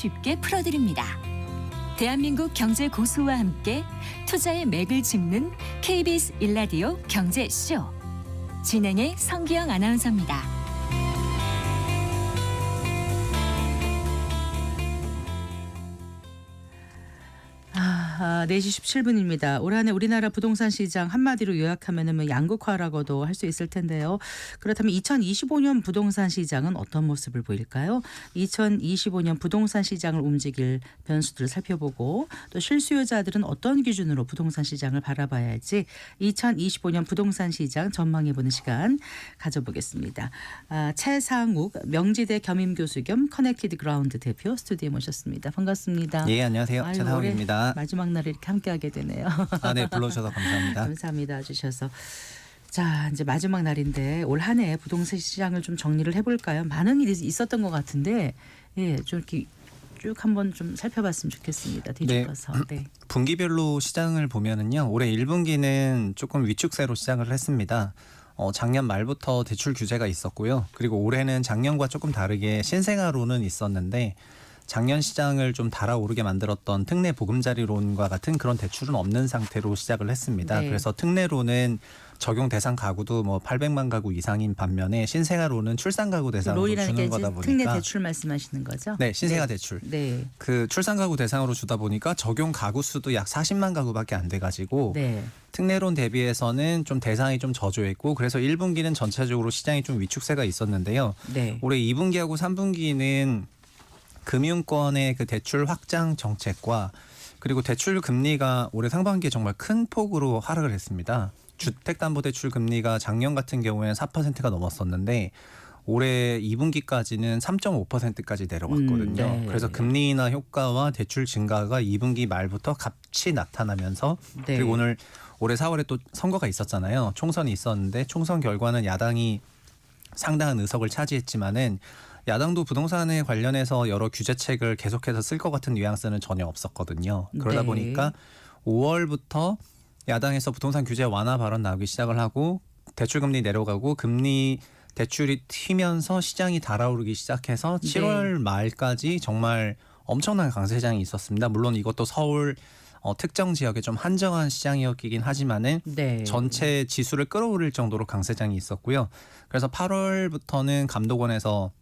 쉽게 풀어드립니다. 대한민국 경제 고수와 함께 투자의 맥을 짚는 KBS 1라디오 경제쇼. 진행의 성기영 아나운서입니다. 4시 17분입니다. 올 한 해 우리나라 부동산 시장 한마디로 요약하면 양극화라고도 할 수 있을 텐데요. 그렇다면 2025년 부동산 시장은 어떤 모습을 보일까요? 2025년 부동산 시장을 움직일 변수들을 살펴보고 또 실수요자들은 어떤 기준으로 부동산 시장을 바라봐야 할지 2025년 부동산 시장 전망해보는 시간 가져보겠습니다. 최상욱 명지대 겸임교수 겸 커넥티드 그라운드 대표 스튜디오에 모셨습니다. 반갑습니다. 예, 안녕하세요. 최상욱입니다. 마지막 날에 이렇게 함께하게 되네요. 네, 불러주셔서 감사합니다. 감사합니다. 와주셔서. 자, 이제 마지막 날인데 올 한 해 부동산 시장을 좀 정리를 해볼까요? 많은 일이 있었던 것 같은데, 예, 좀 이렇게 쭉 한번 좀 살펴봤으면 좋겠습니다. 뒤집어서. 네. 분기별로 시장을 보면은요, 올해 1분기는 조금 위축세로 시작을 했습니다. 작년 말부터 대출 규제가 있었고요. 그리고 올해는 작년과 조금 다르게 신생아론은 있었는데. 작년 시장을 좀 달아오르게 만들었던 특례 보금자리론과 같은 그런 대출은 없는 상태로 시작을 했습니다. 네. 그래서 특례론은 적용 대상 가구도 800만 가구 이상인 반면에 신생아론은 출산 가구 대상으로 주는 거다 보니까 특례 대출 말씀하시는 거죠? 네, 신생아 대출. 네. 그 출산 가구 대상으로 주다 보니까 적용 가구 수도 약 40만 가구밖에 안 돼 가지고 네. 특례론 대비해서는 좀 대상이 좀 저조했고 그래서 1분기는 전체적으로 시장이 좀 위축세가 있었는데요. 네. 올해 2분기하고 3분기는 금융권의 그 대출 확장 정책과 그리고 대출 금리가 올해 상반기에 정말 큰 폭으로 하락을 했습니다. 주택담보대출 금리가 작년 같은 경우에는 4%가 넘었었는데 올해 2분기까지는 3.5%까지 내려갔거든요. 네. 그래서 금리 인하 효과와 대출 증가가 2분기 말부터 같이 나타나면서 네. 그리고 올해 4월에 또 선거가 있었잖아요. 총선이 있었는데 총선 결과는 야당이 상당한 의석을 차지했지만은 야당도 부동산에 관련해서 여러 규제책을 계속해서 쓸 것 같은 뉘앙스는 전혀 없었거든요. 그러다 네. 보니까 5월부터 야당에서 부동산 규제 완화 발언 나오기 시작을 하고 대출금리 내려가고 금리 대출이 튀면서 시장이 달아오르기 시작해서 7월 말까지 정말 엄청난 강세장이 있었습니다. 물론 이것도 서울 특정 지역에 좀 한정한 시장이었긴 하지만은 네. 전체 지수를 끌어올릴 정도로 강세장이 있었고요. 그래서 8월부터는 감독원에서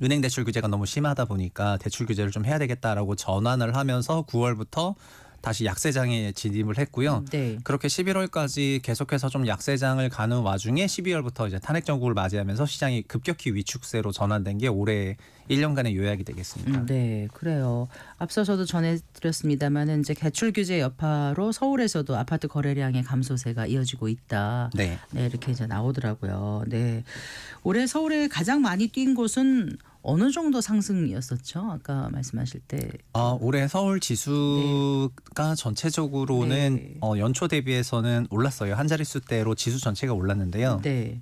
은행 대출 규제가 너무 심하다 보니까 대출 규제를 좀 해야 되겠다라고 전환을 하면서 9월부터 다시 약세장에 진입을 했고요. 네. 그렇게 11월까지 계속해서 좀 약세장을 가는 와중에 12월부터 이제 탄핵 정국을 맞이하면서 시장이 급격히 위축세로 전환된 게 올해 1년간의 요약이 되겠습니다. 네, 그래요. 앞서서도 전해드렸습니다만은 이제 대출 규제 여파로 서울에서도 아파트 거래량의 감소세가 이어지고 있다. 네. 네, 이렇게 이제 나오더라고요. 네, 올해 서울에 가장 많이 뛴 곳은 어느 정도 상승이었었죠? 아까 말씀하실 때. 올해 서울 지수가 전체적으로는 네. 연초 대비해서는 올랐어요. 한 자릿수대로 지수 전체가 올랐는데요. 네.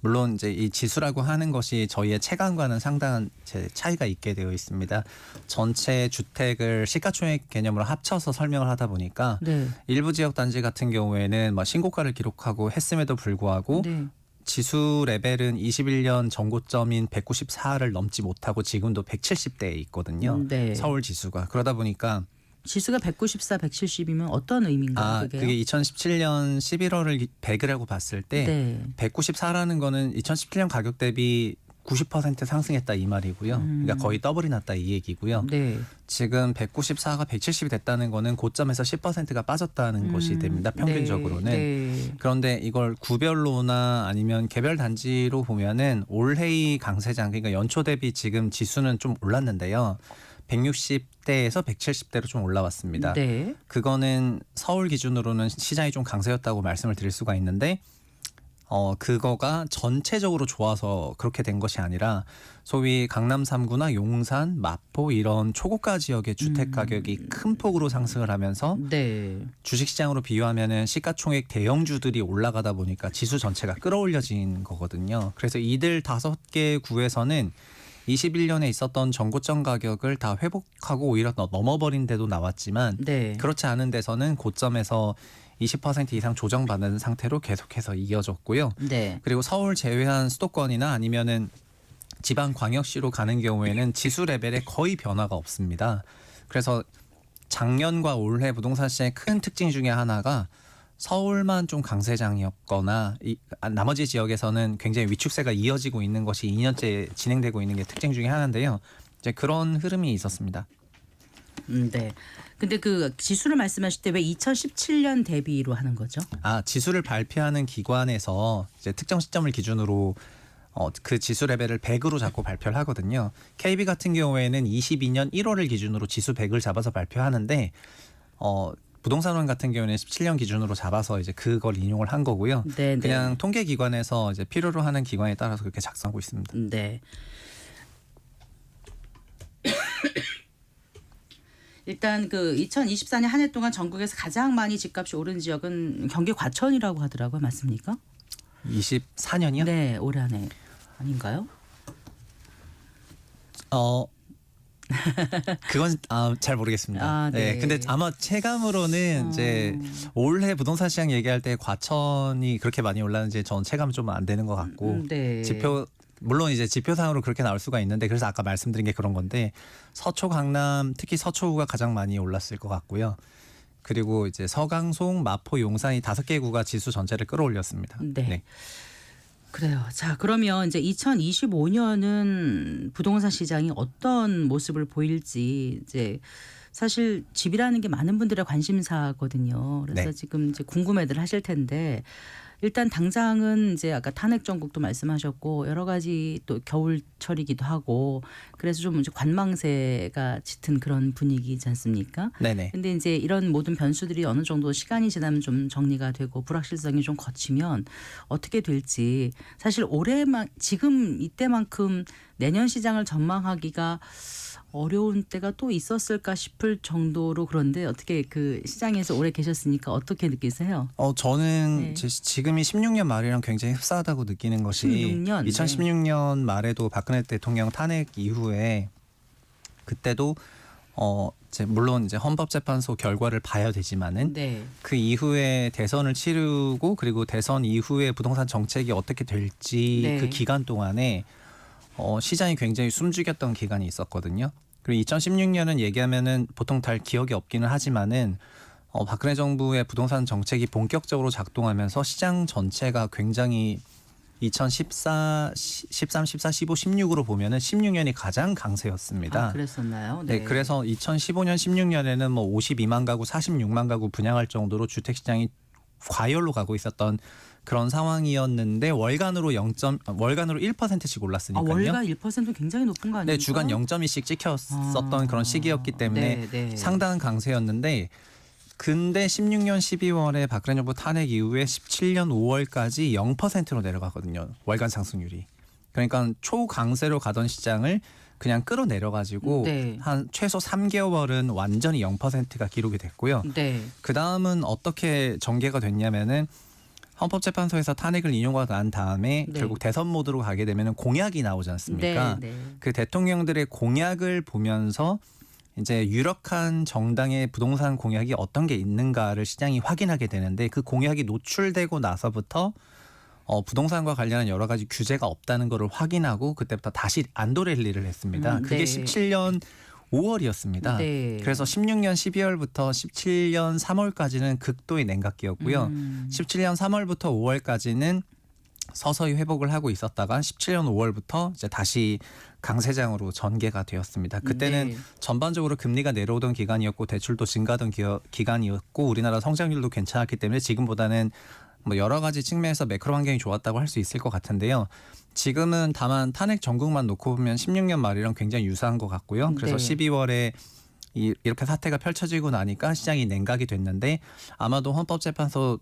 물론 이제 이 지수라고 하는 것이 저희의 체감과는 상당한 차이가 있게 되어 있습니다. 전체 주택을 시가총액 개념으로 합쳐서 설명을 하다 보니까 네. 일부 지역 단지 같은 경우에는 신고가를 기록하고 했음에도 불구하고 네. 지수 레벨은 21년 전고점인 194를 넘지 못하고 지금도 170대에 있거든요. 네. 서울 지수가. 그러다 보니까 지수가 194, 170이면 어떤 의미인가요? 그게 2017년 11월을 100이라고 봤을 때 네. 194라는 거는 2017년 가격 대비 90% 상승했다 이 말이고요. 그러니까 거의 더블이 났다 이 얘기고요. 네. 지금 194가 170이 됐다는 거는 고점에서 10%가 빠졌다는 것이 됩니다. 평균적으로는. 네. 그런데 그런데 이걸 구별로나 아니면 개별 단지로 보면은 올해의 강세장 그러니까 연초 대비 지금 지수는 좀 올랐는데요. 160대에서 170대로 좀 올라왔습니다. 네. 그거는 서울 기준으로는 시장이 좀 강세였다고 말씀을 드릴 수가 있는데 그거가 전체적으로 좋아서 그렇게 된 것이 아니라 소위 강남 3구나 용산, 마포 이런 초고가 지역의 주택 가격이 큰 폭으로 상승을 하면서 네. 주식시장으로 비유하면은 시가총액 대형주들이 올라가다 보니까 지수 전체가 끌어올려진 거거든요. 그래서 이들 5개 구에서는 21년에 있었던 전고점 가격을 다 회복하고 오히려 넘어버린 데도 나왔지만 네. 그렇지 않은 데서는 고점에서 20% 이상 조정받는 상태로 계속해서 이어졌고요. 네. 그리고 서울 제외한 수도권이나 아니면은 지방광역시로 가는 경우에는 지수 레벨에 거의 변화가 없습니다. 그래서 작년과 올해 부동산 시장의 큰 특징 중에 하나가 서울만 좀 강세장이었거나 나머지 지역에서는 굉장히 위축세가 이어지고 있는 것이 2년째 진행되고 있는 게 특징 중에 하나인데요. 이제 그런 흐름이 있었습니다. 네. 근데 그 지수를 말씀하실 때 왜 2017년 대비로 하는 거죠? 지수를 발표하는 기관에서 이제 특정 시점을 기준으로 그 지수 레벨을 100으로 잡고 발표를 하거든요. KB 같은 경우에는 22년 1월을 기준으로 지수 100을 잡아서 발표하는데 부동산원 같은 경우는 17년 기준으로 잡아서 이제 그걸 인용을 한 거고요. 네, 그냥 통계 기관에서 이제 필요로 하는 기관에 따라서 그렇게 작성하고 있습니다. 네. 일단 그 2024년 한 해 동안 전국에서 가장 많이 집값이 오른 지역은 경기 과천이라고 하더라고요. 맞습니까? 24년이요? 네, 올해 한 해 아닌가요? 그건 잘 모르겠습니다. 네. 근데 아마 체감으로는 이제 올해 부동산 시장 얘기할 때 과천이 그렇게 많이 올랐는지 저는 체감이 좀 안 되는 것 같고 네. 물론 이제 지표상으로 그렇게 나올 수가 있는데 그래서 아까 말씀드린 게 그런 건데 서초 강남 특히 서초구가 가장 많이 올랐을 것 같고요. 그리고 이제 서강송, 마포, 용산이 5개 구가 지수 전체를 끌어올렸습니다. 네. 그래요. 자, 그러면 이제 2025년은 부동산 시장이 어떤 모습을 보일지 이제 사실 집이라는 게 많은 분들의 관심사거든요. 그래서 네. 지금 이제 궁금해들 하실 텐데 일단 당장은 이제 아까 탄핵 정국도 말씀하셨고 여러 가지 또 겨울철이기도 하고 그래서 좀 이제 관망세가 짙은 그런 분위기지 않습니까? 네네. 근데 이제 이런 모든 변수들이 어느 정도 시간이 지나면 좀 정리가 되고 불확실성이 좀 거치면 어떻게 될지 사실 올해만 지금 이때만큼 내년 시장을 전망하기가 어려운 때가 또 있었을까 싶을 정도로 그런데 어떻게 그 시장에서 오래 계셨으니까 어떻게 느끼세요? 저는 네. 지금이 16년 말이랑 굉장히 흡사하다고 느끼는 것이 16년? 2016년 말에도 박근혜 대통령 탄핵 이후에 그때도 물론 이제 헌법재판소 결과를 봐야 되지만은 네. 그 이후에 대선을 치르고 그리고 대선 이후에 부동산 정책이 어떻게 될지 네. 그 기간 동안에 시장이 굉장히 숨죽였던 기간이 있었거든요. 그리고 2016년은 얘기하면은 보통 잘 기억이 없기는 하지만은 박근혜 정부의 부동산 정책이 본격적으로 작동하면서 시장 전체가 굉장히 2014, 13, 14, 15, 16으로 보면은 16년이 가장 강세였습니다. 그랬었나요? 네, 그래서 2015년, 16년에는 뭐 52만 가구, 46만 가구 분양할 정도로 주택 시장이 과열로 가고 있었던 그런 상황이었는데 월간으로 1%씩 올랐으니까요. 월가 1%는 굉장히 높은 거 아닙니까? 네, 주간 0.2씩 찍혔었던 그런 시기였기 때문에 네. 상당한 강세였는데 근데 16년 12월에 박근혜 정부 탄핵 이후에 17년 5월까지 0%로 내려가거든요. 월간 상승률이. 그러니까 초강세로 가던 시장을 그냥 끌어내려가지고 네. 한 최소 3개월은 완전히 0%가 기록이 됐고요. 네. 그 다음은 어떻게 전개가 됐냐면은 헌법재판소에서 탄핵을 인용하고 난 다음에 네. 결국 대선 모드로 가게 되면은 공약이 나오지 않습니까? 네. 그 대통령들의 공약을 보면서 이제 유력한 정당의 부동산 공약이 어떤 게 있는가를 시장이 확인하게 되는데 그 공약이 노출되고 나서부터 부동산과 관련한 여러 가지 규제가 없다는 것을 확인하고 그때부터 다시 안도 랠리를 했습니다. 네. 그게 17년 5월이었습니다. 네. 그래서 16년 12월부터 17년 3월까지는 극도의 냉각기였고요. 17년 3월부터 5월까지는 서서히 회복을 하고 있었다가 17년 5월부터 이제 다시 강세장으로 전개가 되었습니다. 그때는 네. 전반적으로 금리가 내려오던 기간이었고 대출도 증가하던 기간이었고 우리나라 성장률도 괜찮았기 때문에 지금보다는 뭐 여러 가지 측면에서 매크로 환경이 좋았다고 할 수 있을 것 같은데요. 지금은 다만 탄핵 전국만 놓고 보면 16년 말이랑 굉장히 유사한 것 같고요. 그래서 네. 12월에 이렇게 사태가 펼쳐지고 나니까 시장이 냉각이 됐는데 아마도 헌법재판소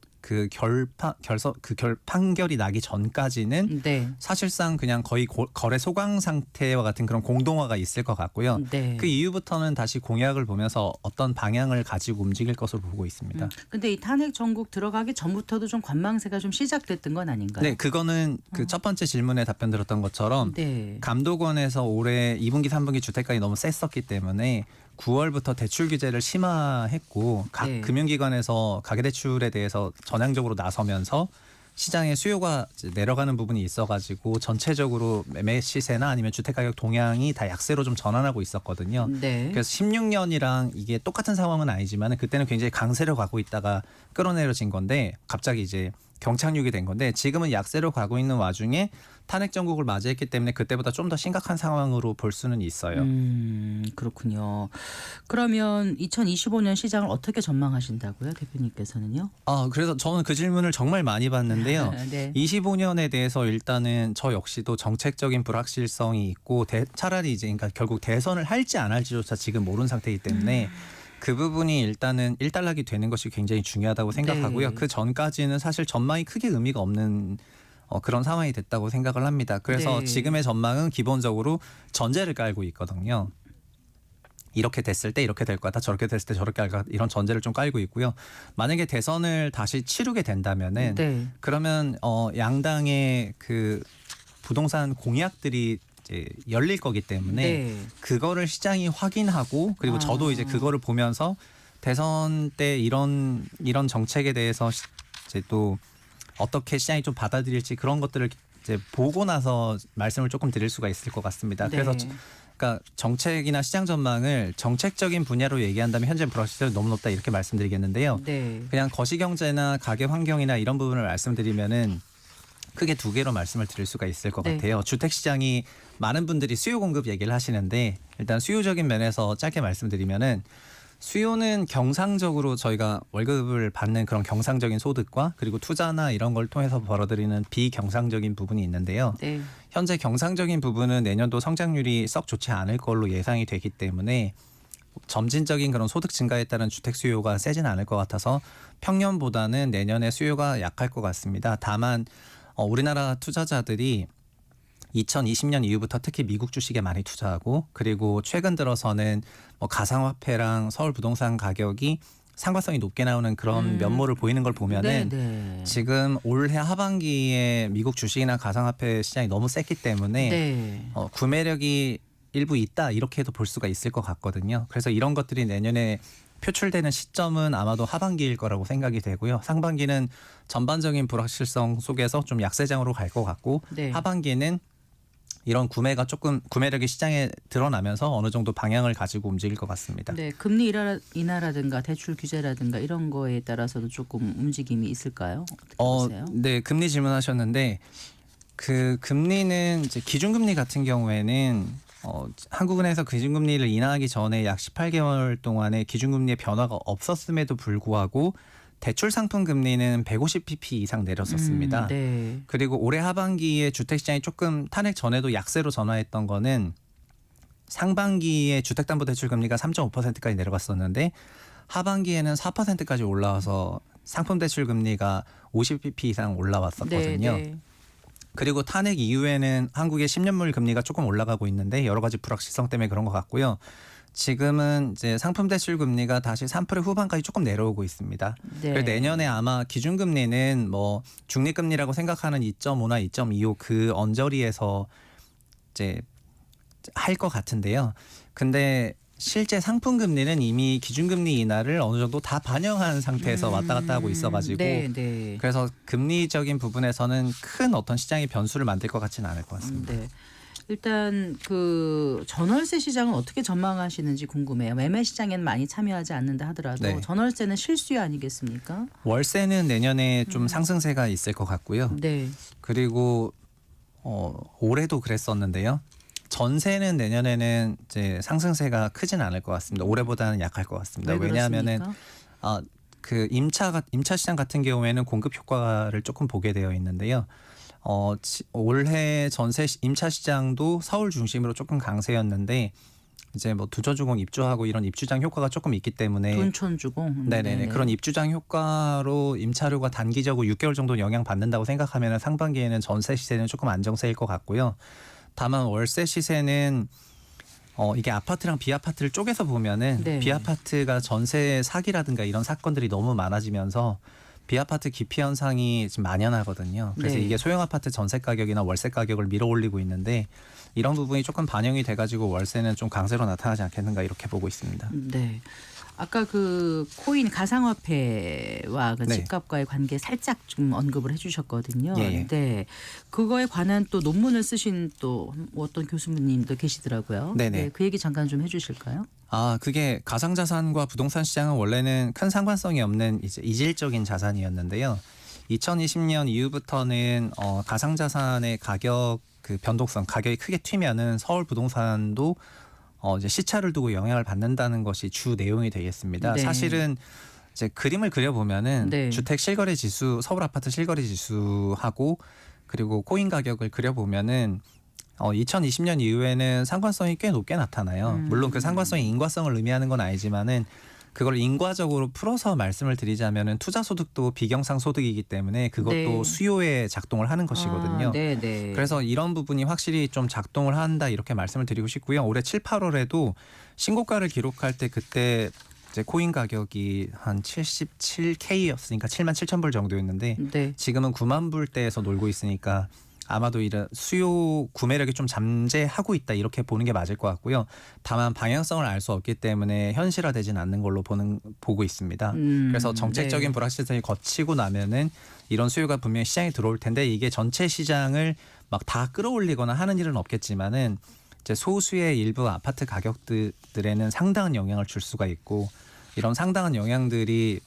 판결이 나기 전까지는 네. 사실상 그냥 거의 거래 소강 상태와 같은 그런 공동화가 있을 것 같고요. 네. 그 이후부터는 다시 공약을 보면서 어떤 방향을 가지고 움직일 것으로 보고 있습니다. 근데 이 탄핵 전국 들어가기 전부터도 좀 관망세가 좀 시작됐던 건 아닌가요? 네, 그거는 그 첫 번째 질문에 답변 들었던 것처럼 네. 감독원에서 올해 2분기, 3분기 주택가격이 너무 셌었기 때문에 9월부터 대출 규제를 심화했고 각 네. 금융기관에서 가계대출에 대해서 전향적으로 나서면서 시장의 수요가 이제 내려가는 부분이 있어가지고 전체적으로 매매 시세나 아니면 주택 가격 동향이 다 약세로 좀 전환하고 있었거든요. 네. 그래서 16년이랑 이게 똑같은 상황은 아니지만 그때는 굉장히 강세로 가고 있다가 끌어내려진 건데 갑자기 이제 경착륙이 된 건데 지금은 약세로 가고 있는 와중에 탄핵 정국을 맞이했기 때문에 그때보다 좀 더 심각한 상황으로 볼 수는 있어요. 그렇군요. 그러면 2025년 시장을 어떻게 전망하신다고요, 대표님께서는요? 그래서 저는 그 질문을 정말 많이 받는데요. 네. 25년에 대해서 일단은 저 역시도 정책적인 불확실성이 있고 차라리 이제 그러니까 결국 대선을 할지 안 할지조차 지금 모르는 상태이기 때문에 그 부분이 일단은 일단락이 되는 것이 굉장히 중요하다고 생각하고요. 네. 그 전까지는 사실 전망이 크게 의미가 없는 그런 상황이 됐다고 생각을 합니다. 그래서 네. 지금의 전망은 기본적으로 전제를 깔고 있거든요. 이렇게 됐을 때 이렇게 될 것 같다. 저렇게 됐을 때 저렇게 할 것 같다. 이런 전제를 좀 깔고 있고요. 만약에 대선을 다시 치르게 된다면은 네. 그러면 양당의 그 부동산 공약들이 이제 열릴 거기 때문에 네. 그거를 시장이 확인하고 그리고 저도 이제 그거를 보면서 대선 때 이런 정책에 대해서 이제 또 어떻게 시장이 좀 받아들일지 그런 것들을 이제 보고 나서 말씀을 조금 드릴 수가 있을 것 같습니다. 네. 그래서 그러니까 정책이나 시장 전망을 정책적인 분야로 얘기한다면 현재 불확실성이 너무 높다 이렇게 말씀드리겠는데요. 네. 그냥 거시경제나 가계 환경이나 이런 부분을 말씀드리면은 크게 두 개로 말씀을 드릴 수가 있을 것 네. 같아요. 주택 시장이 많은 분들이 수요 공급 얘기를 하시는데 일단 수요적인 면에서 짧게 말씀드리면은 수요는 경상적으로 저희가 월급을 받는 그런 경상적인 소득과 그리고 투자나 이런 걸 통해서 벌어들이는 비경상적인 부분이 있는데요. 네. 현재 경상적인 부분은 내년도 성장률이 썩 좋지 않을 걸로 예상이 되기 때문에 점진적인 그런 소득 증가에 따른 주택 수요가 세진 않을 것 같아서 평년보다는 내년에 수요가 약할 것 같습니다. 다만 우리나라 투자자들이 2020년 이후부터 특히 미국 주식에 많이 투자하고 그리고 최근 들어서는 뭐 가상화폐랑 서울 부동산 가격이 상관성이 높게 나오는 그런 면모를 보이는 걸 보면은 네. 지금 올해 하반기에 미국 주식이나 가상화폐 시장이 너무 셌기 때문에 네. 구매력이 일부 있다 이렇게 해도 볼 수가 있을 것 같거든요. 그래서 이런 것들이 내년에 표출되는 시점은 아마도 하반기일 거라고 생각이 되고요. 상반기는 전반적인 불확실성 속에서 좀 약세장으로 갈 것 같고 네. 하반기는 이런 구매력이 시장에 드러나면서 어느 정도 방향을 가지고 움직일 것 같습니다. 네, 금리 인하라든가 대출 규제라든가 이런 거에 따라서도 조금 움직임이 있을까요? 어떻게 보세요? 네, 금리 질문하셨는데 그 금리는 이제 기준금리 같은 경우에는 한국은행에서 기준금리를 인하하기 전에 약 18개월 동안의 기준금리의 변화가 없었음에도 불구하고 대출 상품 금리는 150bp 이상 내렸었습니다. 네. 그리고 올해 하반기에 주택시장이 조금 탄핵 전에도 약세로 전환했던 거는 상반기에 주택담보대출 금리가 3.5%까지 내려갔었는데 하반기에는 4%까지 올라와서 상품대출 금리가 50bp 이상 올라왔었거든요. 네. 그리고 탄핵 이후에는 한국의 10년물 금리가 조금 올라가고 있는데 여러 가지 불확실성 때문에 그런 것 같고요. 지금은 이제 상품 대출 금리가 다시 3% 후반까지 조금 내려오고 있습니다. 네. 그래서 내년에 아마 기준금리는 뭐 중립금리라고 생각하는 2.5나 2.25 그 언저리에서 이제 할 것 같은데요. 근데 실제 상품 금리는 이미 기준금리 인하를 어느 정도 다 반영한 상태에서 왔다 갔다 하고 있어가지고 네. 그래서 금리적인 부분에서는 큰 어떤 시장의 변수를 만들 것 같지는 않을 것 같습니다. 네. 일단 그 전월세 시장은 어떻게 전망하시는지 궁금해요. 매매 시장에는 많이 참여하지 않는다 하더라도 네. 전월세는 실수요 아니겠습니까? 월세는 내년에 좀 상승세가 있을 것 같고요. 네. 그리고 올해도 그랬었는데요. 전세는 내년에는 이제 상승세가 크진 않을 것 같습니다. 올해보다는 약할 것 같습니다. 왜 왜냐하면은 그렇습니까? 그 임차 시장 같은 경우에는 공급 효과를 조금 보게 되어 있는데요. 올해 전세 임차 시장도 서울 중심으로 조금 강세였는데 이제 뭐 두저주공 입주하고 이런 입주장 효과가 조금 있기 때문에 둔촌주공. 네네네 그런 입주장 효과로 임차료가 단기적으로 6개월 정도 영향 받는다고 생각하면 상반기에는 전세 시세는 조금 안정세일 것 같고요. 다만 월세 시세는 이게 아파트랑 비아파트를 쪼개서 보면은 네. 비아파트가 전세 사기라든가 이런 사건들이 너무 많아지면서 비아파트 기피 현상이 지금 만연하거든요. 그래서 네. 이게 소형 아파트 전세 가격이나 월세 가격을 밀어올리고 있는데 이런 부분이 조금 반영이 돼가지고 월세는 좀 강세로 나타나지 않겠는가 이렇게 보고 있습니다. 네. 아까 그 코인 가상화폐와 그 네. 집값과의 관계 살짝 좀 언급을 해주셨거든요. 예. 네, 그거에 관한 또 논문을 쓰신 또 어떤 교수님도 계시더라고요. 네네. 네, 그 얘기 잠깐 좀 해주실까요? 그게 가상자산과 부동산 시장은 원래는 큰 상관성이 없는 이제 이질적인 자산이었는데요. 2020년 이후부터는 가상자산의 가격 그 변동성, 가격이 크게 튀면은 서울 부동산도 이제 시차를 두고 영향을 받는다는 것이 주 내용이 되겠습니다. 네. 사실은 이제 그림을 그려보면은 네. 주택 실거래 지수, 서울 아파트 실거래 지수하고 그리고 코인 가격을 그려보면은 2020년 이후에는 상관성이 꽤 높게 나타나요. 물론 그 상관성이 인과성을 의미하는 건 아니지만은 그걸 인과적으로 풀어서 말씀을 드리자면은 투자 소득도 비경상 소득이기 때문에 그것도 네. 수요에 작동을 하는 것이거든요. 네. 그래서 이런 부분이 확실히 좀 작동을 한다 이렇게 말씀을 드리고 싶고요. 올해 7, 8월에도 신고가를 기록할 때 그때 이제 코인 가격이 한 77K였으니까 77,000불 정도였는데 네. 지금은 9만 불대에서 놀고 있으니까 아마도 이런 수요 구매력이 좀 잠재하고 있다 이렇게 보는 게 맞을 것 같고요. 다만 방향성을 알 수 없기 때문에 현실화되진 않는 걸로 보고 있습니다. 그래서 정책적인 네. 불확실성이 거치고 나면은 이런 수요가 분명히 시장에 들어올 텐데 이게 전체 시장을 막 다 끌어올리거나 하는 일은 없겠지만은 이제 소수의 일부 아파트 가격들에는 상당한 영향을 줄 수가 있고 이런 상당한 영향들이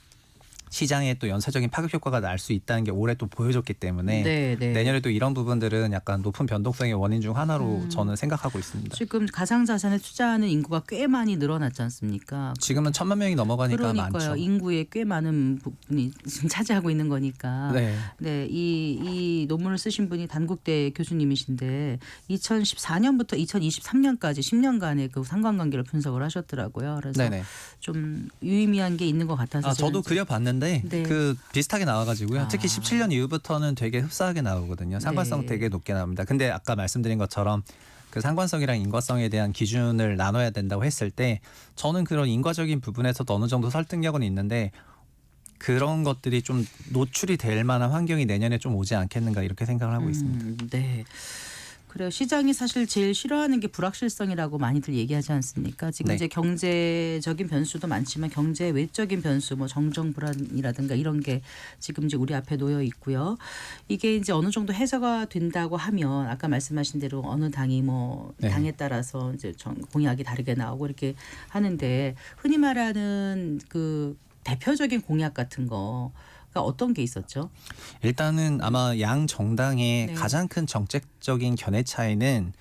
시장에 또 연쇄적인 파급 효과가 날 수 있다는 게 올해 또 보여줬기 때문에 네. 내년에도 이런 부분들은 약간 높은 변동성의 원인 중 하나로 저는 생각하고 있습니다. 지금 가상자산에 투자하는 인구가 꽤 많이 늘어났지 않습니까? 지금은 1,000만 명이 넘어가니까 그러니까요. 많죠. 인구의 꽤 많은 부분이 지금 차지하고 있는 거니까. 네. 네, 이 논문을 쓰신 분이 단국대 교수님이신데 2014년부터 2023년까지 10년간의 그 상관관계를 분석을 하셨더라고요. 그래서 네네. 좀 유의미한 게 있는 것 같아서 저도 저는 그려봤는데 네. 그 비슷하게 나와가지고요. 특히 17년 이후부터는 되게 흡사하게 나오거든요. 상관성 네. 되게 높게 나옵니다. 근데 아까 말씀드린 것처럼 그 상관성이랑 인과성에 대한 기준을 나눠야 된다고 했을 때 저는 그런 인과적인 부분에서도 어느 정도 설득력은 있는데 그런 것들이 좀 노출이 될 만한 환경이 내년에 좀 오지 않겠는가 이렇게 생각을 하고 있습니다. 네. 그래요. 시장이 사실 제일 싫어하는 게 불확실성이라고 많이들 얘기하지 않습니까? 지금 네. 이제 경제적인 변수도 많지만 경제 외적인 변수, 뭐 정정 불안이라든가 이런 게 지금 이제 우리 앞에 놓여 있고요. 이게 이제 어느 정도 해소가 된다고 하면 아까 말씀하신 대로 어느 당이 뭐 네. 당에 따라서 이제 공약이 다르게 나오고 이렇게 하는데 흔히 말하는 그 대표적인 공약 같은 거. 어떤 게 있었죠? 일단은 아마 양 정당의 네. 가장 큰 정책적인 견해 차이는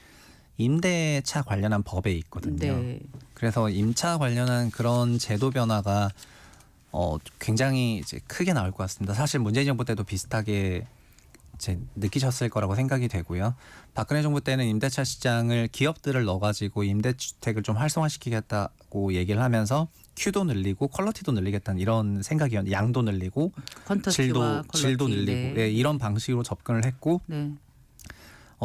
임대차 관련한 법에 있거든요. 네. 그래서 임차 관련한 그런 제도 변화가 굉장히 이제 크게 나올 것 같습니다. 사실 문재인 정부 때도 비슷하게 이제 느끼셨을 거라고 생각이 되고요. 박근혜 정부 때는 임대차 시장을 기업들을 넣어가지고 임대주택을 좀 활성화시키겠다고 얘기를 하면서 큐도 늘리고 퀄리티도 늘리겠다는 이런 생각이었는데 양도 늘리고 퀀터티와 질도 퀄리티. 늘리고 네. 네, 이런 방식으로 접근을 했고 네.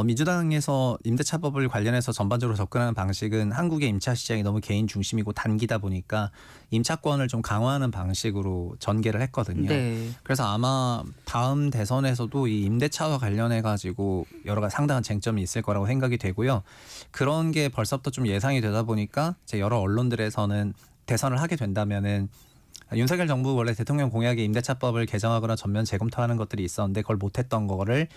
민주당에서 임대차법을 관련해서 전반적으로 접근하는 방식은 한국의 임차 시장이 너무 개인 중심이고 단기다 보니까 임차권을 좀 강화하는 방식으로 전개를 했거든요. 네. 그래서 아마 다음 대선에서도 이 임대차와 관련해 가지고 여러 가지 상당한 쟁점이 있을 거라고 생각이 되고요. 그런 게 벌써부터 좀 예상이 되다 보니까 이제 여러 언론들에서는 대선을 하게 된다면은 윤석열 정부 원래 대통령 공약에 임대차법을 개정하거나 전면 재검토하는 것들이 있었는데 그걸 못했던 거를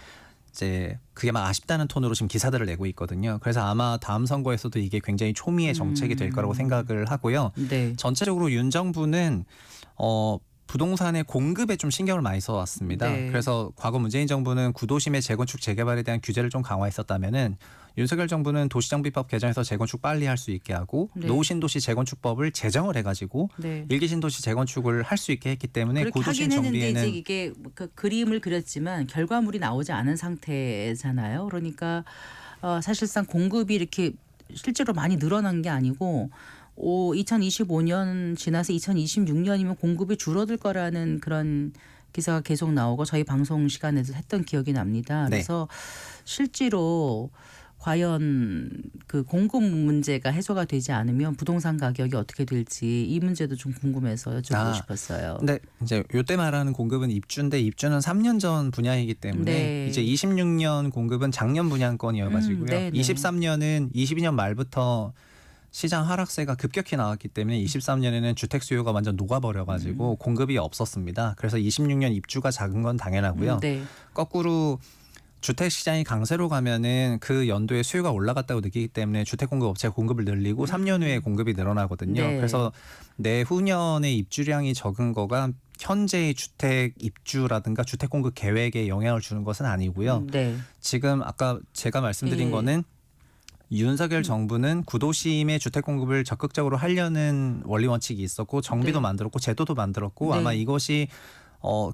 이제 그게 막 아쉽다는 톤으로 지금 기사들을 내고 있거든요. 그래서 아마 다음 선거에서도 이게 굉장히 초미의 정책이 될 거라고 생각을 하고요. 네. 전체적으로 윤 정부는 부동산의 공급에 좀 신경을 많이 써왔습니다. 네. 그래서 과거 문재인 정부는 구도심의 재건축 재개발에 대한 규제를 좀 강화했었다면은 윤석열 정부는 도시정비법 개정해서 재건축 빨리 할 수 있게 하고 네. 노후신도시 재건축법을 제정을 해가지고 네. 일기신도시 재건축을 할 수 있게 했기 때문에 그렇게 구도심 하긴 했는데 정비에는 이제 이게 그 그림을 그렸지만 결과물이 나오지 않은 상태잖아요. 그러니까 사실상 공급이 이렇게 실제로 많이 늘어난 게 아니고 2025년 지나서 2026년이면 공급이 줄어들 거라는 그런 기사가 계속 나오고 저희 방송 시간에서 했던 기억이 납니다. 네. 그래서 실제로 과연 그 공급 문제가 해소가 되지 않으면 부동산 가격이 어떻게 될지 이 문제도 좀 궁금해서 여쭤보고 싶었어요. 근데 이제 요때 말하는 공급은 입주인데 입주는 3년 전 분야이기 때문에 네. 이제 26년 공급은 작년 분양권이어가지고요. 네, 네. 23년은 22년 말부터 시장 하락세가 급격히 나왔기 때문에 23년에는 주택 수요가 완전 녹아버려가지고 공급이 없었습니다. 그래서 26년 입주가 작은 건 당연하고요. 네. 거꾸로 주택 시장이 강세로 가면은 그 연도에 수요가 올라갔다고 느끼기 때문에 주택 공급 업체가 공급을 늘리고 3년 후에 공급이 늘어나거든요. 네. 그래서 내후년에 입주량이 적은 거가 현재의 주택 입주라든가 주택 공급 계획에 영향을 주는 것은 아니고요. 네. 지금 아까 제가 말씀드린 예. 거는 윤석열 정부는 구도심의 주택 공급을 적극적으로 하려는 원리 원칙이 있었고 정비도 네. 만들었고 제도도 만들었고 네. 아마 이것이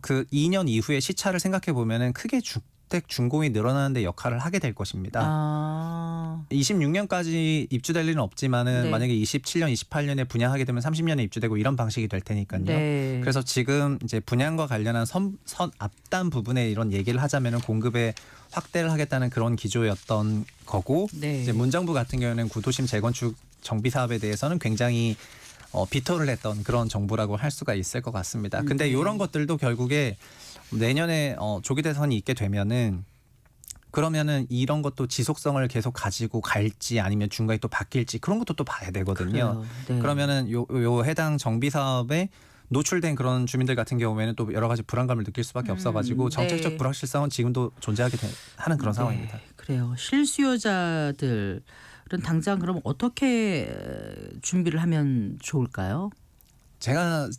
그 2년 이후의 시차를 생각해 보면은 크게 주택 준공이 늘어나는 데 역할을 하게 될 것입니다. 아. 26년까지 입주될 일은 없지만은 네. 만약에 27년, 28년에 분양하게 되면 30년에 입주되고 이런 방식이 될 테니까요. 네. 그래서 지금 이제 분양과 관련한 선 앞단 부분에 이런 얘기를 하자면은 공급에 확대를 하겠다는 그런 기조였던 거고 네. 이제 문정부 같은 경우에는 구도심 재건축 정비 사업에 대해서는 굉장히 비토를 했던 그런 정부라고 할 수가 있을 것 같습니다. 근데 이런 것들도 결국에 내년에 조기 대선이 있게 되면은 그러면은 이런 것도 지속성을 계속 가지고 갈지 아니면 중간에 또 바뀔지 그런 것도 또 봐야 되거든요. 그래요. 네. 그러면은 요 해당 정비 사업에 노출된 그런 주민들 같은 경우에는 또 여러 가지 불안감을 느낄 수밖에 없어가지고 정책적 네. 불확실성은 지금도 존재하게 하는 그런 상황입니다. 그래요. 실수요자들은 당장 그럼 어떻게 준비를 하면 좋을까요? 제가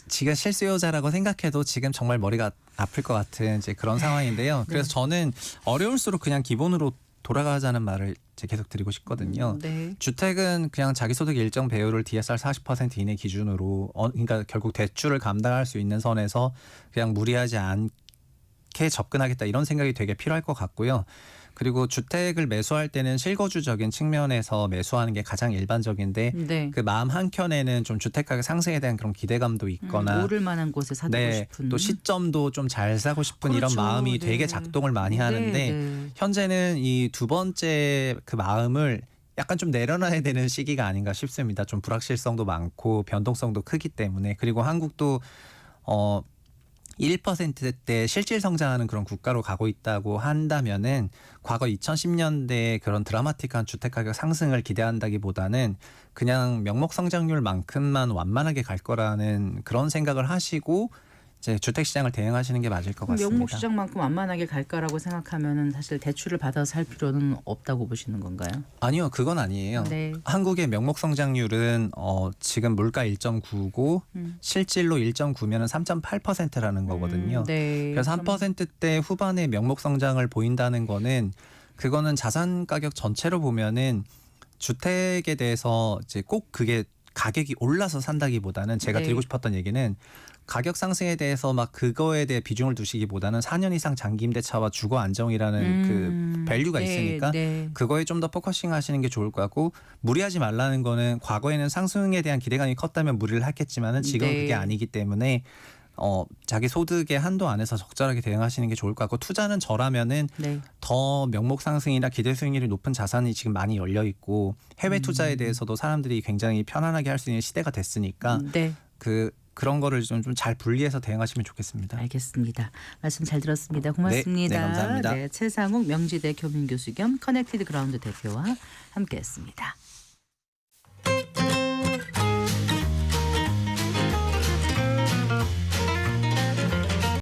지가 실수요자라고 생각해도 지금 정말 머리가 아플 것 같은 이제 그런 상황인데요. 그래서 저는 어려울수록 그냥 기본으로 돌아가자는 말을 이제 계속 드리고 싶거든요. 네. 주택은 그냥 자기 소득 일정 배율을 DSR 40% 이내 기준으로 그러니까 결국 대출을 감당할 수 있는 선에서 그냥 무리하지 않게 접근하겠다 이런 생각이 되게 필요할 것 같고요. 그리고 주택을 매수할 때는 실거주적인 측면에서 매수하는 게 가장 일반적인데 네. 그 마음 한켠에는 좀 주택 가격 상승에 대한 그런 기대감도 있거나 오를 만한 곳에 사고 네, 싶은 또 시점도 좀 잘 사고 싶은 이런 그렇죠. 마음이 네. 되게 작동을 많이 하는데 네. 현재는 이 두 번째 그 마음을 약간 좀 내려놔야 되는 시기가 아닌가 싶습니다. 좀 불확실성도 많고 변동성도 크기 때문에 그리고 한국도 1%대 실질 성장하는 그런 국가로 가고 있다고 한다면은 과거 2010년대 그런 드라마틱한 주택 가격 상승을 기대한다기보다는 그냥 명목 성장률만큼만 완만하게 갈 거라는 그런 생각을 하시고 이제 주택 시장을 대응하시는 게 맞을 것 같습니다. 명목 시장만큼 완만하게 갈까라고 생각하면은 사실 대출을 받아서 살 필요는 없다고 보시는 건가요? 아니요, 그건 아니에요. 네. 한국의 명목 성장률은 지금 물가 1.9고 실질로 1.9면은 3.8%라는 거거든요. 네. 그래서 3%대 후반의 명목 성장을 보인다는 거는 그거는 자산 가격 전체로 보면은 주택에 대해서 이제 꼭 그게 가격이 올라서 산다기보다는 제가 네. 드리고 싶었던 얘기는 가격 상승에 대해서 막 그거에 대해 비중을 두시기보다는 4년 이상 장기 임대차와 주거 안정이라는 그 밸류가 네, 있으니까 네. 그거에 좀 더 포커싱 하시는 게 좋을 것 같고 무리하지 말라는 거는 과거에는 상승에 대한 기대감이 컸다면 무리를 했겠지만은 지금은 네. 그게 아니기 때문에 자기 소득의 한도 안에서 적절하게 대응하시는 게 좋을 것 같고 투자는 저라면은 네. 더 명목 상승이나 기대 수익률이 높은 자산이 지금 많이 열려 있고 해외 투자에 대해서도 사람들이 굉장히 편안하게 할 수 있는 시대가 됐으니까 네. 그런 거를 좀 잘 분리해서 대응하시면 좋겠습니다. 알겠습니다. 말씀 잘 들었습니다. 고맙습니다. 네, 감사합니다. 최상욱 명지대 교민교수 겸 커넥티드 그라운드 대표와 함께했습니다.